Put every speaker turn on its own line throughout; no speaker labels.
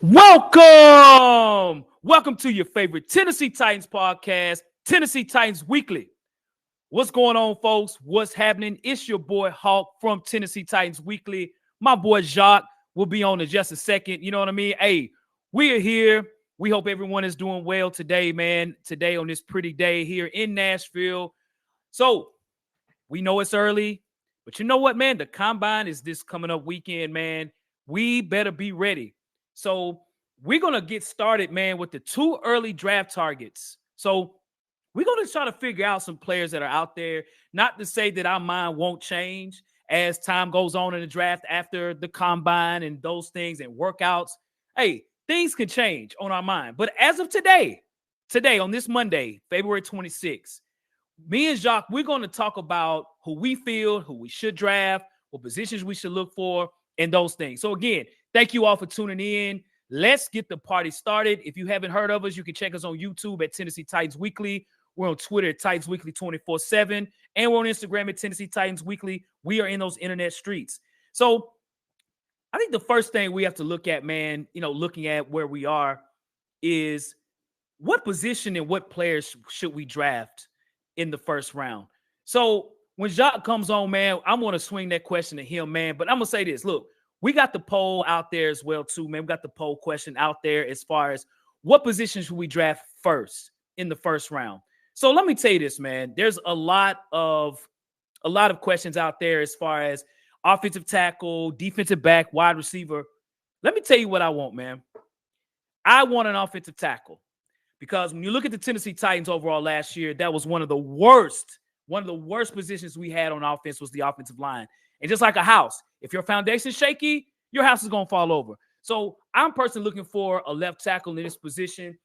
Welcome to your favorite Tennessee Titans podcast, Tennessee Titans Weekly. What's going on, folks? What's happening? It's your boy Hawk from Tennessee Titans Weekly. My boy Jacqu will be on in just a second. You know what I mean? Hey, we are here. We hope everyone is doing well today, man. Today on this pretty day here in Nashville. So we know it's early, but you know what, man? The combine is this coming up weekend, man. We better be ready. So we're going to get started, man, with the two early draft targets. So we're going to try to figure out some players that are out there. Not to say that our mind won't change as time goes on in the draft after the combine and those things and workouts. Hey, things can change on our mind. But as of today on this Monday, February 26th, me and Jacques, we're going to talk about who we feel, who we should draft, what positions we should look for, and those things. So again, thank you all for tuning in. Let's get the party started. If you haven't heard of us, you can check us on YouTube at Tennessee Titans Weekly. We're on Twitter at Titans Weekly 24/7. And we're on Instagram at Tennessee Titans Weekly. We are in those internet streets. So I think the first thing we have to look at, man, looking at where we are is what position and what players should we draft in the first round. So when Jacques comes on, man, I'm going to swing that question to him, man. But I'm going to say this. Look, we got the poll out there as well, too, man. We got the poll question out there as far as what position should we draft first in the first round. So let me tell you this, man. There's a lot of questions out there as far as offensive tackle, defensive back, wide receiver. Let me tell you what I want, man. I want an offensive tackle because when you look at the Tennessee Titans overall last year, that was one of the worst positions we had on offense was the offensive line. And just like a house, if your foundation's shaky, your house is going to fall over. So I'm personally looking for a left tackle in this position.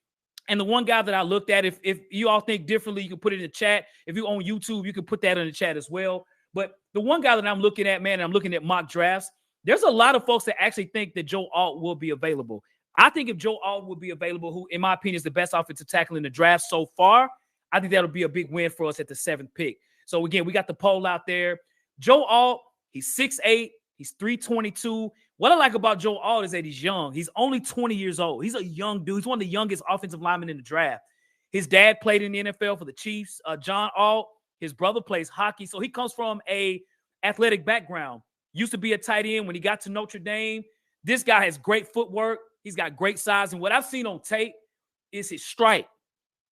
And the one guy that I looked at, if you all think differently, you can put it in the chat. If you're on YouTube, you can put that in the chat as well. But the one guy that I'm looking at, man, I'm looking at mock drafts. There's a lot of folks that actually think that Joe Alt will be available. I think if Joe Alt will be available, who, in my opinion, is the best offensive tackle in the draft so far, I think that'll be a big win for us at the 7th pick. So, again, we got the poll out there. Joe Alt, he's 6'8", he's 322. What I like about Joe Alt is that he's young. He's only 20 years old. He's a young dude. He's one of the youngest offensive linemen in the draft. His dad played in the NFL for the Chiefs, John Alt. His brother plays hockey. So he comes from a athletic background. Used to be a tight end when he got to Notre Dame. This guy has great footwork. He's got great size. And what I've seen on tape is his strike.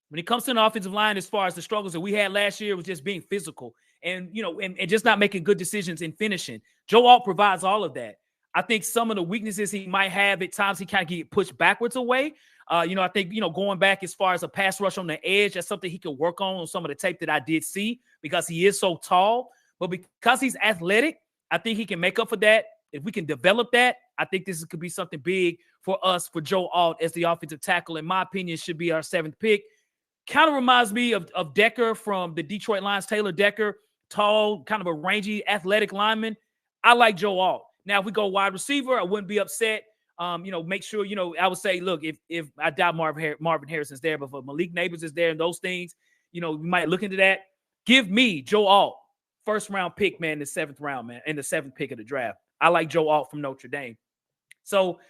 When it comes to an offensive line, as far as the struggles that we had last year, was just being physical and just not making good decisions in finishing. Joe Alt provides all of that. I think some of the weaknesses he might have at times, he kind of get pushed backwards away. I think, going back as far as a pass rush on the edge, that's something he could work on some of the tape that I did see because he is so tall. But because he's athletic, I think he can make up for that. If we can develop that, I think this could be something big for us, for Joe Alt as the offensive tackle. In my opinion, should be our 7th pick. Kind of reminds me of Decker from the Detroit Lions, Taylor Decker, tall, kind of a rangy, athletic lineman. I like Joe Alt. Now, if we go wide receiver, I wouldn't be upset. Make sure, I would say, look, if I doubt Marvin Harrison's there, but if Malik Neighbors is there and those things, we might look into that. Give me Joe Alt, first round pick, man, the 7th round, man, and the 7th pick of the draft. I like Joe Alt from Notre Dame. So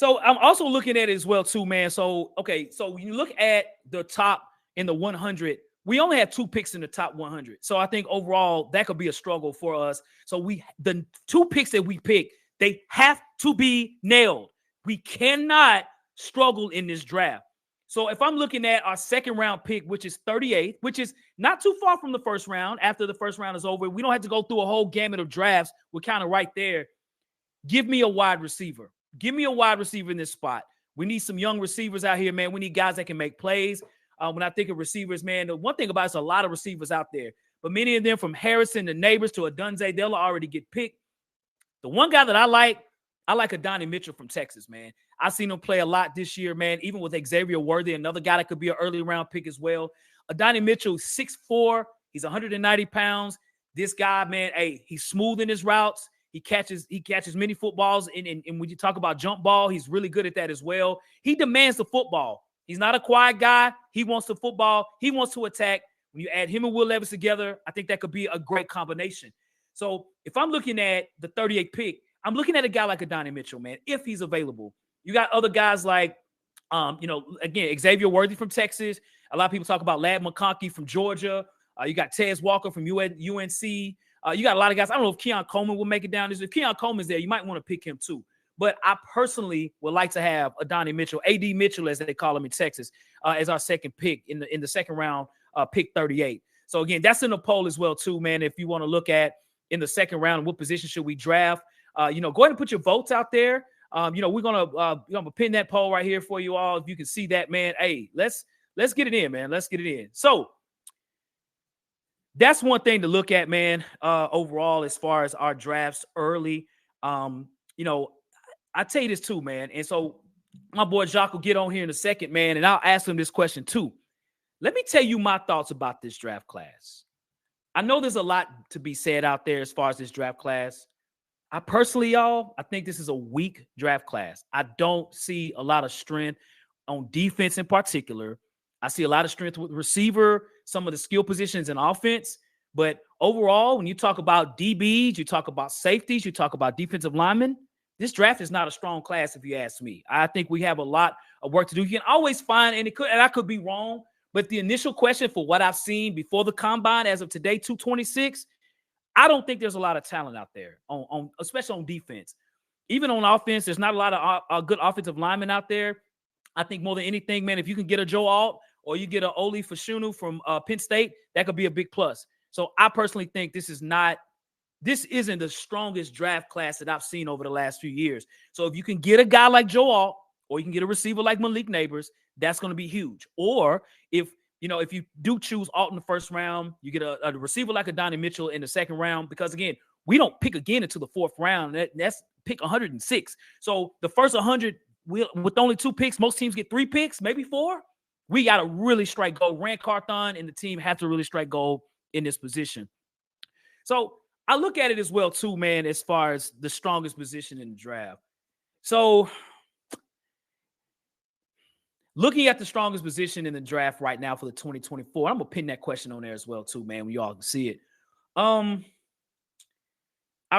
I'm also looking at it as well, too, man. So when you look at the top in the 100, we only have 2 picks in the top 100. So I think overall that could be a struggle for us. So the 2 picks that we pick, they have to be nailed. We cannot struggle in this draft. So if I'm looking at our 2nd round pick, which is 38th, which is not too far from the first round, after the first round is over, we don't have to go through a whole gamut of drafts. We're kind of right there. Give me a wide receiver. Give me a wide receiver in this spot. We need some young receivers out here, man. We need guys that can make plays. When I think of receivers, man, the one thing about it's a lot of receivers out there, but many of them from Harrison to Neighbors to Adunze, they'll already get picked. The one guy that I like Adonai Mitchell from Texas, man. I've seen him play a lot this year, man, even with Xavier Worthy, another guy that could be an early round pick as well. Adonai Mitchell, 6'4", he's 190 pounds. This guy, man, he's smooth in his routes. He catches many footballs, and when you talk about jump ball, he's really good at that as well. He demands the football. He's not a quiet guy. He wants the football. He wants to attack. When you add him and Will Levis together, I think that could be a great combination. So if I'm looking at the 38th pick, I'm looking at a guy like Adonai Mitchell, man, if he's available. You got other guys like, again, Xavier Worthy from Texas. A lot of people talk about Lad McConkey from Georgia. You got Tez Walker from UNC. You got a lot of guys. I don't know if Keon Coleman will make it down. If Keon Coleman's there, you might want to pick him too. But I personally would like to have Adonai Mitchell, A.D. Mitchell, as they call him in Texas, as our second pick in the second round, pick 38. So, again, that's in the poll as well, too, man. If you want to look at in the second round, what position should we draft? Go ahead and put your votes out there. We're gonna pin that poll right here for you all. If you can see that, man, hey, let's get it in, man. Let's get it in. So that's one thing to look at, man. Overall, as far as our drafts early, I tell you this too, man. And so my boy Jacqu will get on here in a second, man, and I'll ask him this question too. Let me tell you my thoughts about this draft class. I know there's a lot to be said out there as far as this draft class. I personally, y'all, I think this is a weak draft class. I don't see a lot of strength on defense in particular. I see a lot of strength with receiver, some of the skill positions in offense. But overall, when you talk about DBs, you talk about safeties, you talk about defensive linemen, this draft is not a strong class if you ask me. I think we have a lot of work to do. You can always find, and I could be wrong, but the initial question for what I've seen before the combine as of today, 226, I don't think there's a lot of talent out there, on especially on defense. Even on offense, there's not a lot of good offensive linemen out there. I think more than anything, man, if you can get a Joe Alt or you get a Oli Fashanu from Penn State, that could be a big plus. So I personally think this isn't the strongest draft class that I've seen over the last few years. So if you can get a guy like Joe Alt or you can get a receiver like Malik Neighbors, that's going to be huge. Or if you do choose Alt in the first round, you get a receiver like Adonai Mitchell in the second round, because, again, we don't pick again until the fourth round. That's pick 106. So the first 100, with only 2 picks, most teams get 3 picks, maybe 4. We got to really strike gold. Rand Carthon and the team have to really strike gold in this position. So I look at it as well, too, man, as far as the strongest position in the draft. So looking at the strongest position in the draft right now for the 2024, I'm going to pin that question on there as well, too, man, when you all can see it. I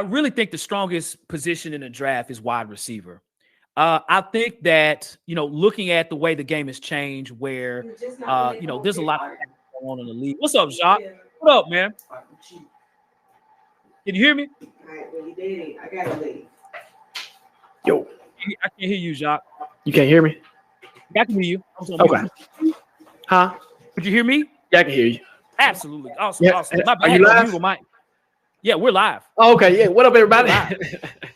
really think the strongest position in the draft is wide receiver. I think that, looking at the way the game has changed where, there's a lot going on in the league. What's up, Jacqu? What up, man? Can you hear me?
All right, well, you did. I got to leave.
Yo.
I can't hear you, Jacqu.
You can't hear me?
I can hear you.
Okay. Huh?
Could you hear me?
Yeah, I can hear you.
Absolutely. Awesome.
Yeah.
Awesome. My bad.
Are you live?
Yeah, we're live.
Oh, okay. Yeah. What up, everybody?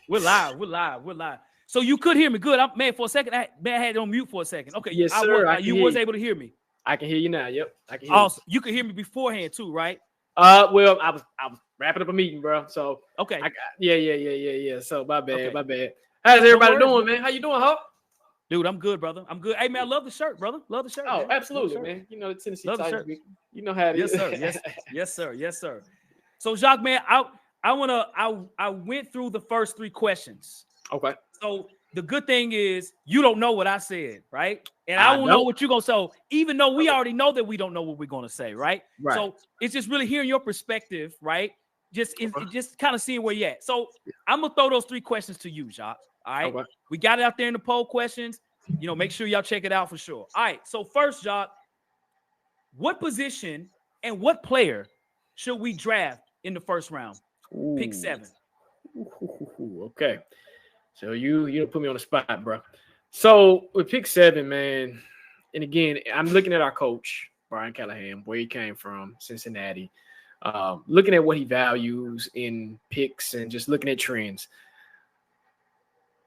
We're live. So you could hear me. Good. For a second, I had it on mute for a second. Okay.
Yes, sir.
You was able to hear me.
I can hear you now. Yep. I can hear
awesome. You could hear me beforehand too, right?
Well, I was wrapping up a meeting, bro. So
okay.
Yeah. So my bad. How's everybody doing, man? How you doing, Hawk?
Dude, I'm good, brother. I'm good. Hey, man, I love the shirt, brother. Love the shirt.
Oh,
man.
absolutely, man. You know the Tennessee Titans. You know how it is.
Yes, sir. Yes, sir. So, Jacqu, man, I went through the first 3 questions.
Okay.
So the good thing is you don't know what I said, right? And I don't know what you're gonna say. Even though we already know that we don't know what we're gonna say, right?
Right.
So it's just really hearing your perspective, right? Just kind of seeing where you're at. So I'm gonna throw those 3 questions to you, Jacqu. All right. Okay. We got it out there in the poll questions. Make sure y'all check it out for sure. All right. So first, Jacqu, what position and what player should we draft in the first round?
Ooh.
Pick 7.
Okay. So you put me on the spot, bro. So with pick 7, man, and again, I'm looking at our coach, Brian Callahan, where he came from, Cincinnati, looking at what he values in picks and just looking at trends.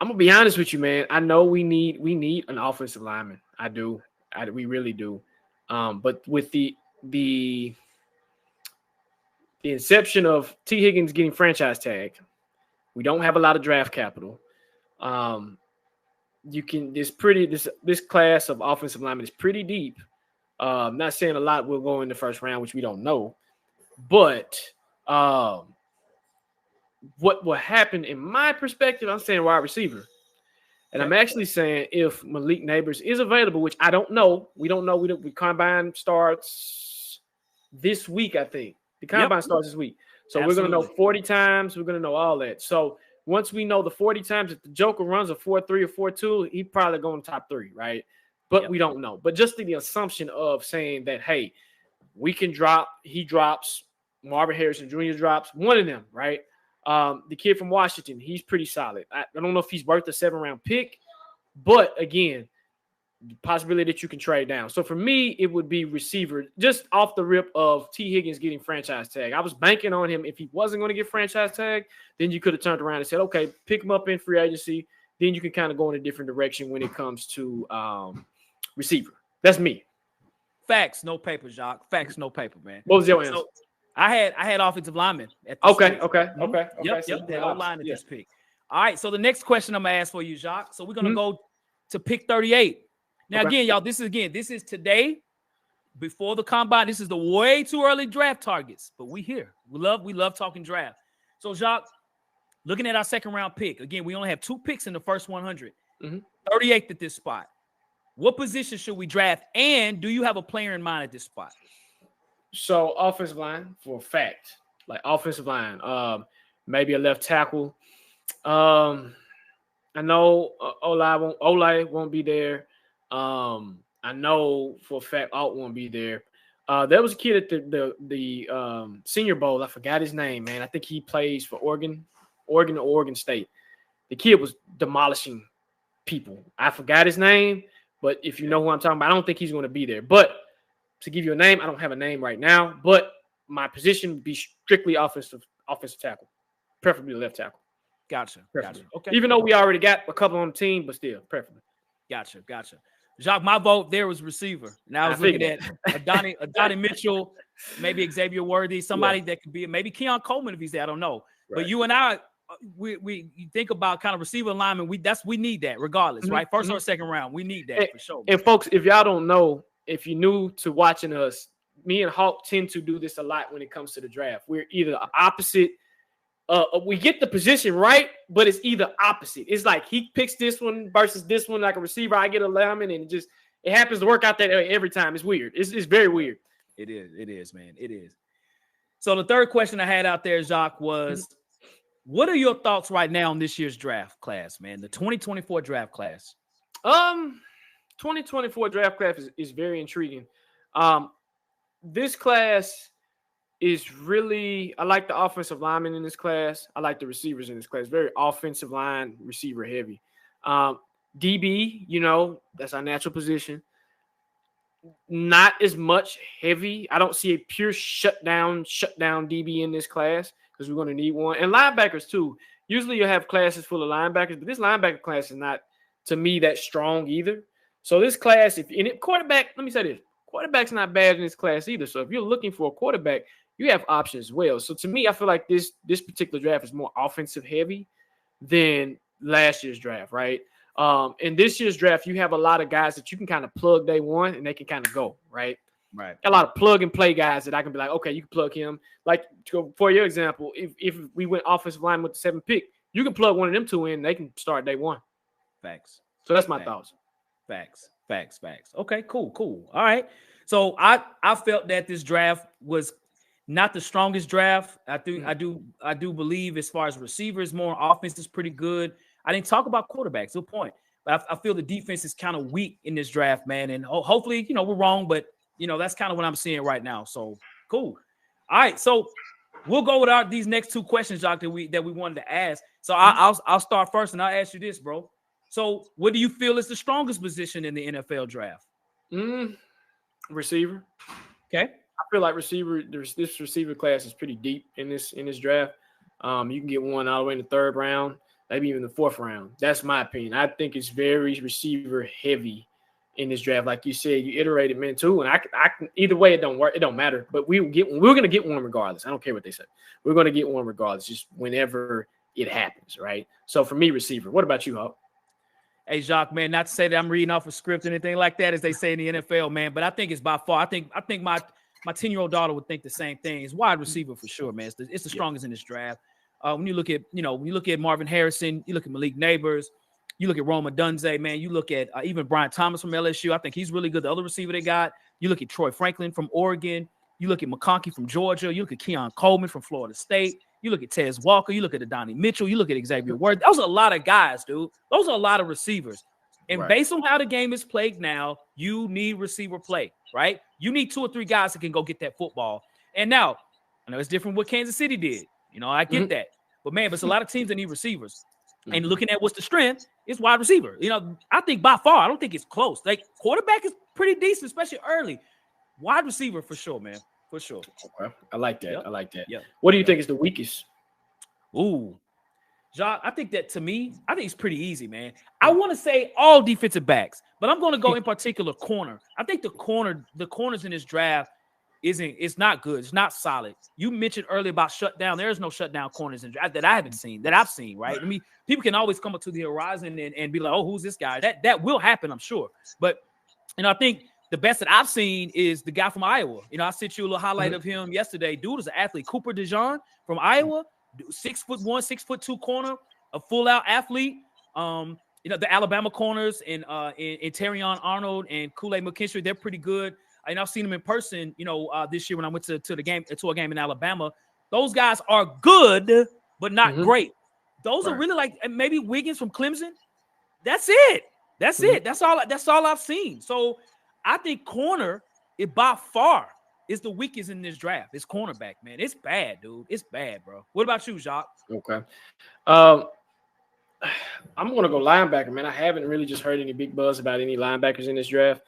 I'm gonna be honest with you, man. I know we need an offensive lineman. I do. We really do. But with the inception of T. Higgins getting franchise tag, we don't have a lot of draft capital. This class of offensive linemen is pretty deep. Not saying a lot will go in the first round, which we don't know, but what will happen in my perspective, I'm saying wide receiver. And I'm actually saying if Malik Neighbors is available, which I don't know. We don't know. We combine starts this week, I think. The combine starts this week. So we're going to know 40 times. We're going to know all that. So once we know the 40 times that the Joker runs a 4-3 or 4-2, he probably going top 3, right? But we don't know. But just the assumption of saying that, hey, we can drop, he drops, Marvin Harrison Jr. drops, one of them, right? The kid from Washington, he's pretty solid. I don't know if he's worth a 7-round pick, but again, the possibility that you can trade down. So for me, it would be receiver, just off the rip of T. Higgins getting franchise tag. I was banking on him. If he wasn't going to get franchise tag, then you could have turned around and said, okay, pick him up in free agency. Then you can kind of go in a different direction when it comes to receiver. That's me.
Facts, no paper, Jacques. Facts, no paper, man.
What was your answer?
So I had offensive linemen at this
Okay.
Yep, they O-line at this pick. All right, so the next question I'm going to ask for you, Jacques. So we're going to go to pick 38. Now, again, y'all, this is today before the combine. This is the way too early draft targets, but we here. We love talking draft. So, Jacques, looking at our second round pick, again, we only have 2 picks in the first 100. 38th at this spot. What position should we draft? And do you have a player in mind at this spot?
So, offensive line for a fact, like offensive line, maybe a left tackle. I know Ole won't be there. I know for a fact Alt won't be there. There was a kid at the Senior Bowl. I forgot his name, man. I think he plays for Oregon or Oregon State. The kid was demolishing people. I forgot his name, but if you know who I'm talking about, I don't think he's going to be there. But to give you a name, I don't have a name right now, but my position would be strictly offensive tackle, preferably left tackle.
Gotcha. Okay.
Even though we already got a couple on the team, but still, preferably.
Gotcha. Jacques, my vote there was receiver. Now I was looking at Adonai Mitchell, maybe Xavier Worthy, somebody that could be maybe Keon Coleman if he's there. I don't know. Right. But you and I, we think about kind of receiver lineman. We need that regardless, right? First or second round, we need that for sure.
And folks, if y'all don't know, if you're new to watching us, me and Hawk tend to do this a lot when it comes to the draft. We're either opposite. We get the position right, but it's either opposite. It's like he picks this one versus this one, like a receiver. I get a lineman, and it happens to work out that every time. It's weird. It's very weird.
It is, man. It is. So the third question I had out there, Jacques, was what are your thoughts right now on this year's draft class, man? The 2024 draft class.
2024 draft class is very intriguing. This class is really, I like the offensive linemen in this class. I like the receivers in this class. Very offensive line, receiver heavy. DB, that's our natural position. Not as much heavy. I don't see a pure shutdown DB in this class because we're going to need one. And linebackers too. Usually you'll have classes full of linebackers, but this linebacker class is not, to me, that strong either. So this class, quarterback, let me say this. Quarterback's not bad in this class either. So if you're looking for a quarterback, you have options as well. So to me, I feel like this particular draft is more offensive heavy than last year's draft, right? In this year's draft, you have a lot of guys that you can kind of plug day one and they can kind of go, right?
Right.
A lot of plug and play guys that I can be like, okay, you can plug him. Like for your example, if we went offensive line with the 7th pick, you can plug one of them 2 in, they can start day one.
Facts.
So that's my thoughts.
Facts. Okay, cool. All right. So I felt that this draft was not the strongest draft. I do believe as far as receivers, more offense is pretty good. I didn't talk about quarterbacks, good point. But I feel the defense is kind of weak in this draft, man. And hopefully, we're wrong, but that's kind of what I'm seeing right now. So cool. All right. So we'll go with these next 2 questions, Jacques, that we wanted to ask. So I'll start first and I'll ask you this, bro. So what do you feel is the strongest position in the NFL draft?
Receiver.
Okay.
I feel like this receiver class is pretty deep in this draft. You can get one all the way in the 3rd round, maybe even the 4th round. That's my opinion. I think it's very receiver heavy in this draft. Like you said, you iterated men too, and I can either way it don't work. It don't matter. But we're gonna get one regardless. I don't care what they say. We're gonna get one regardless, just whenever it happens, right? So for me, receiver. What about you, Hawk?
Hey, Jacques, man, not to say that I'm reading off a script or anything like that, as they say in the NFL, man, but I think it's by far. I think my 10-year-old daughter would think the same thing. It's wide receiver for sure, man. It's the strongest in this draft. When you look at Marvin Harrison, you look at Malik Neighbors, you look at Rome Odunze, man. You look at even Brian Thomas from LSU. I think he's really good. The other receiver they got. You look at Troy Franklin from Oregon. You look at McConkey from Georgia. You look at Keon Coleman from Florida State. You look at Tez Walker, you look at Adonai Mitchell, you look at Xavier Worth. Those are a lot of guys, dude. Those are a lot of receivers. And based on how the game is played now, you need receiver play, right? You need 2 or 3 guys that can go get that football. And now, I know it's different what Kansas City did. You know, I get that. But, man, there's a lot of teams that need receivers. And looking at what's the strength, it's wide receiver. You know, I think by far, I don't think it's close. Like, quarterback is pretty decent, especially early. Wide receiver for sure, man. For sure.
Okay. I like that.
Yep.
I like that.
Yep.
What do you think is the weakest?
Ooh. Jacqu, I think that to me, I think it's pretty easy, man. I want to say all defensive backs, but I'm going to go in particular corner. I think the corners in this draft it's not good. It's not solid. You mentioned earlier about shutdown. There is no shutdown corners in draft that I haven't seen, that I've seen, right? I mean, people can always come up to the horizon and be like, oh, who's this guy? That will happen, I'm sure. But, you know, I think the best that I've seen is the guy from Iowa. You know, I sent you a little highlight of him yesterday. Dude is an athlete. Cooper DeJean from Iowa, 6'1", 6'2" corner, a full-out athlete. You know, the Alabama corners and Terrion Arnold and Kool-Aid McKinstry, they're pretty good. And I've seen them in person, you know, this year when I went to a game in Alabama. Those guys are good, but not great. Those are really like maybe Wiggins from Clemson. That's it. That's it. That's all I've seen. So I think corner, it by far is the weakest in this draft. It's cornerback, man. It's bad, dude. It's bad, bro. What about you, Jacqu?
Okay. I'm going to go linebacker, man. I haven't really just heard any big buzz about any linebackers in this draft.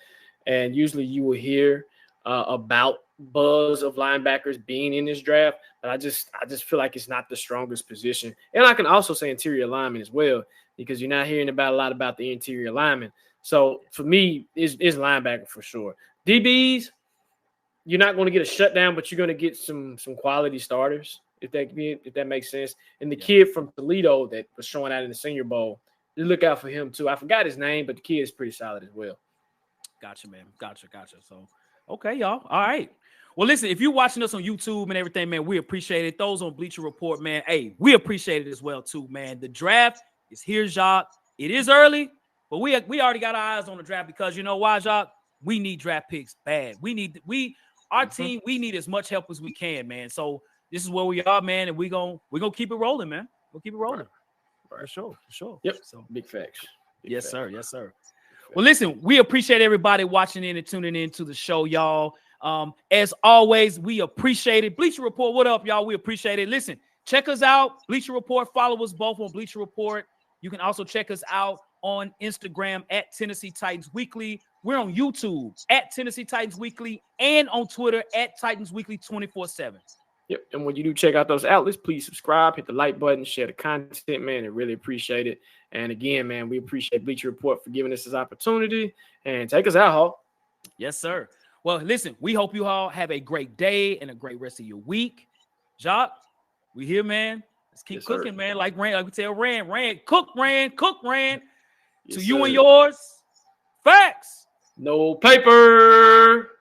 And usually you will hear about buzz of linebackers being in this draft. But I just feel like it's not the strongest position. And I can also say interior lineman as well, because you're not hearing a lot about the interior lineman. So for me, it's linebacker for sure. DBs, you're not going to get a shutdown, but you're going to get some quality starters, if that makes sense. And the kid from Toledo that was showing out in the Senior Bowl, you look out for him too. I forgot his name, but the kid is pretty solid as well.
Gotcha, man. Gotcha. So, okay, y'all. All right. Well, listen, if you're watching us on YouTube and everything, man, we appreciate it. Those on Bleacher Report, man, hey, we appreciate it as well, too, man. The draft is here, Jacqu. It is early, but we already got our eyes on the draft because you know why, Jacqu? We need draft picks bad. Our team, we need as much help as we can, man. So this is where we are, man, and we're gonna keep it rolling, man. We'll keep it rolling.
Right.
For sure.
Yep.
So
big facts.
Yes, sir. Well, listen, we appreciate everybody watching in and tuning in to the show, y'all. As always, we appreciate it. Bleacher Report, what up, y'all? We appreciate it. Listen, check us out. Bleacher Report. Follow us both on Bleacher Report. You can also check us out on Instagram at Tennessee Titans Weekly. We're on YouTube at Tennessee Titans Weekly and on Twitter at Titans Weekly 24/7.
Yep. And when you do check out those outlets, please subscribe, hit the like button, share the content, man. I really appreciate it. And again, man, we appreciate Bleacher Report for giving us this opportunity. And take us out, Hawk.
Yes, sir. Well, listen, we hope you all have a great day and a great rest of your week. Jacqu, we here, man. Let's keep cooking, man. Like we tell Rand, cook, Rand. Yes, to you and yours. Facts.
No paper.